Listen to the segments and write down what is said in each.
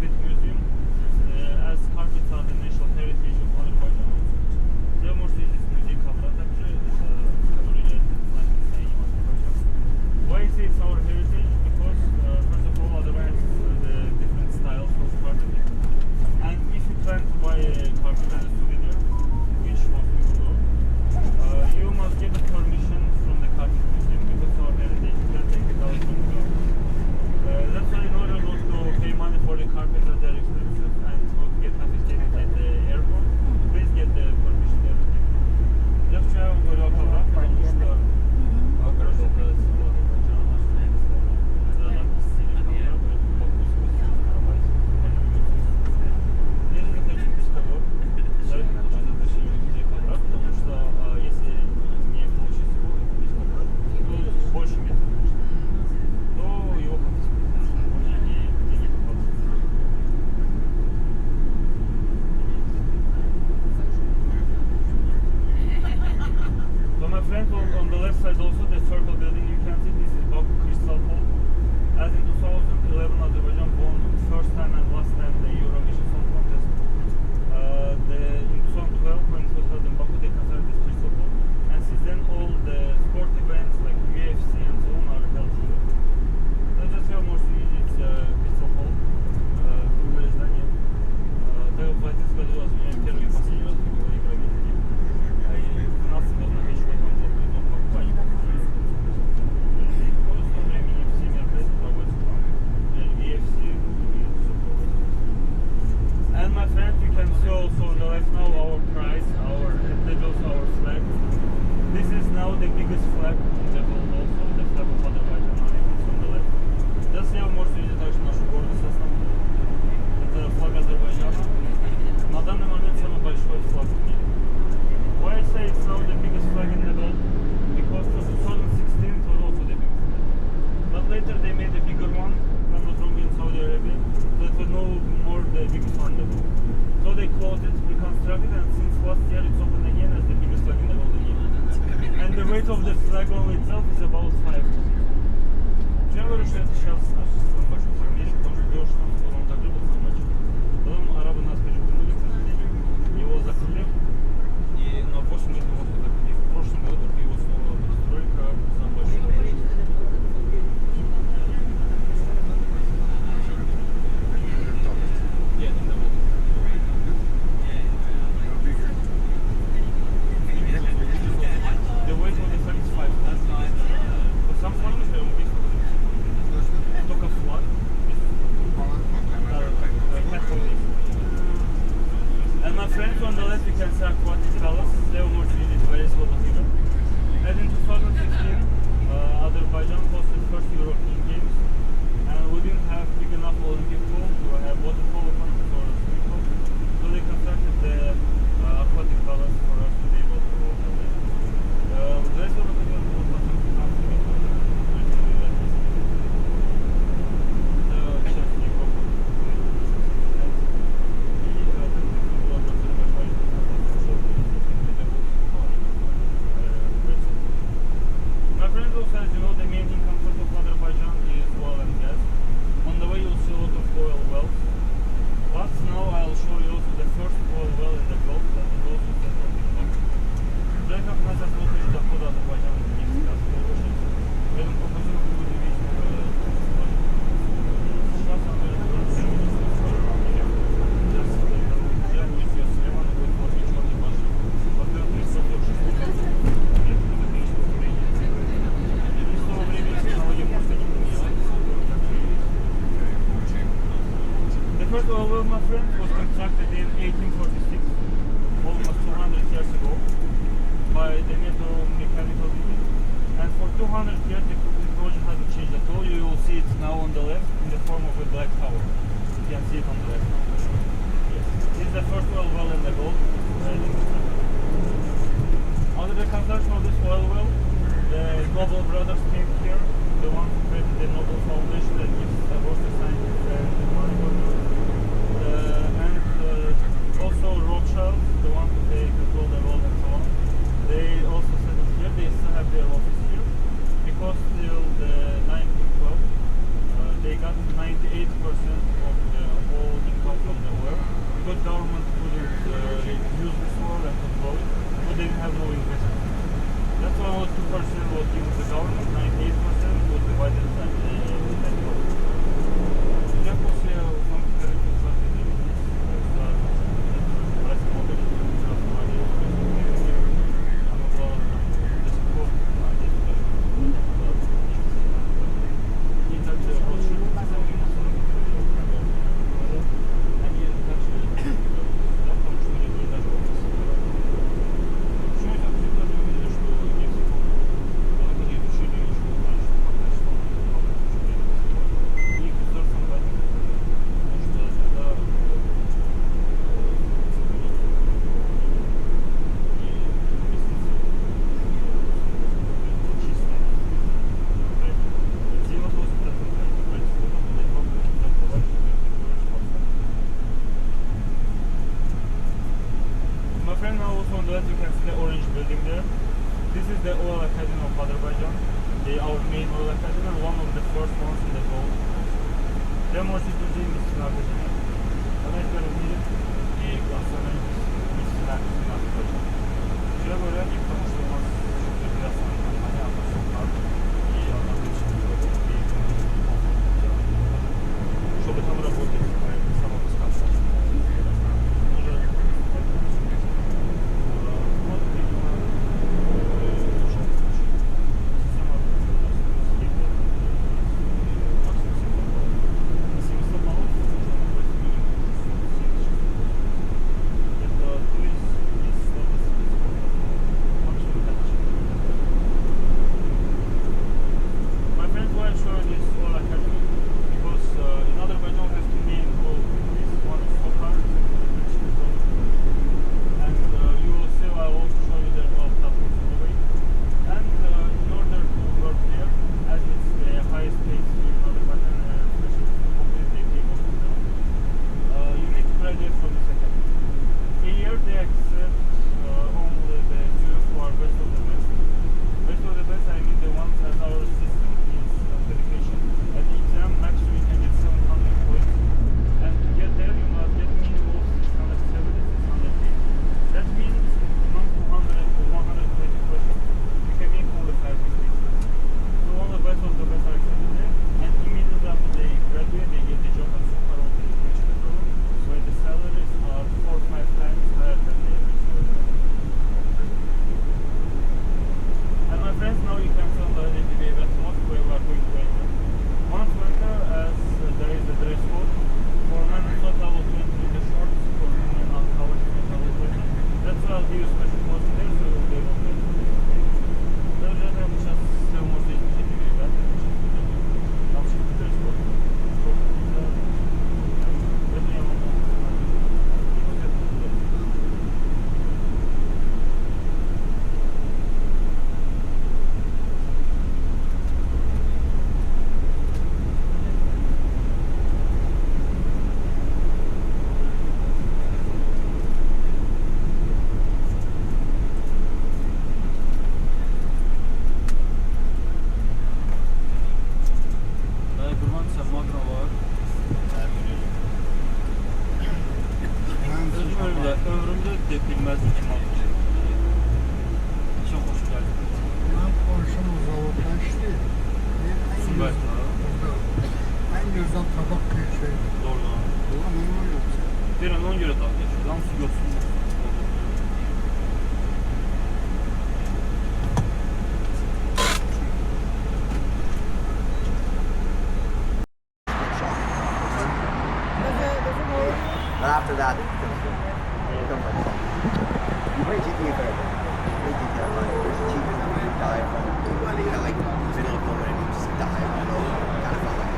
Carpet Museum, as carpets are the national heritage of Azerbaijan. There are more cities müziği kavram. Why is it our heritage? Because first of all, Azerbaijan has the different styles of carpet. And if you plan to buy a carpet as a souvenir, which most people do, you must get the permission from the Carpet Museum because our heritage you can take it out from the government. That's why in order not to pay money for the carpets that they're expensive and not get confiscated at the airport, please get the permission there. Just try to go to on the left side also the circle building you can see this is Baku Crystal Hall. As in 2011 Azerbaijan won first time and last time the Eurovision Song Contest. In 2012 when it was held in Baku they constructed this Crystal Hall and since then all the sport events like UFC and so on are held here. Let's just have more see it's Crystal Hall. Круглое здание. Так в этом году у меня первый и последний раз было Евровидение. А и в 12 год на вечер And my friend, you can see also on the left now our prize, that also our flag. This is now the biggest flag in the world also, the flag of Azerbaijan, it's on the left. Здесь я можете видеть также нашу гордость основную. Это флаг Азербайджана. На данный момент самый большой флаг в мире. Why I say it's now the biggest flag in the world? Because in 2016 it was also the biggest flag. But later they made a bigger one, if I'm not wrong, in Saudi Arabia. So it was no more the biggest one in the world. So they closed it, reconstructed, and since last year it's open again as the biggest flag in the world again. And the weight of the flag only itself is about 5 tons. Я говорю, что это сейчас наш самый большой флаг в мире, потому что дело, что он так любит самый большой. Потом арабы нас перепугнули, к сожалению, его закрыли. И на 8 лет можно так. И в прошлом году его снова построили как самый большой флаг. The weight of the flag is 5 tons. But some flags they will be только флаг. And my friends on the left you can see aquatic palace. They were treated very slowly here. And in 2016 Azerbaijan hosted the first European Games and we didn't have big enough Olympic pool to have water polo contest or swimming pool. So they constructed the aquatic palace for us to be able to go there. The rest of the people as you know, the main income source of Azerbaijan is oil and gas. On the way you'll see a lot of oil wells. But now I'll show you also the first oil well in the world that is also centered in Baku. Уже как нас смотришь дохода Азербайджана в нефтегазовой отрасли, поэтому покажу, как будет видеть сейчас она разбирается я будет ее слева, она будет в форме черной башни. Во-первых, 346 метров. The first oil well, my friend, was constructed in 1846, almost 200 years ago, by the mechanical unit. And for 200 years the technology hasn't changed at all. You will see it now on the left in the form of a black tower. You can see it on the left now. Yes. This is the first oil well in the world. Under the construction of this oil well, the Nobel brothers came here, the one who created the Nobel Foundation that gives awards to scientists and money for them. And also Rothschild, the one who they control the world and so on. They also settled here, they still have their office here, because till the 1912, they got 98% of all This is the oil academy of Azerbaijan. Our main oil academy, and one of the first ones in the world. Demorsi düzeyi misafirler. Örnekleri bir aslanın misafirler. Şöyle böyle ilk tanıştığımız bir aslanın kampanya yapmasınlar. İyi anlamda çıkıyor. Чтобы там работать, самопускаться. After that, you don't like that. You play GTA forever. You play GTA Online. There's a cheap enough to die from. You got like middle of nowhere and you just die. I know. Kind of felt like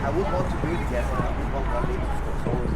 I would want to do it again. I would want one day to go solo.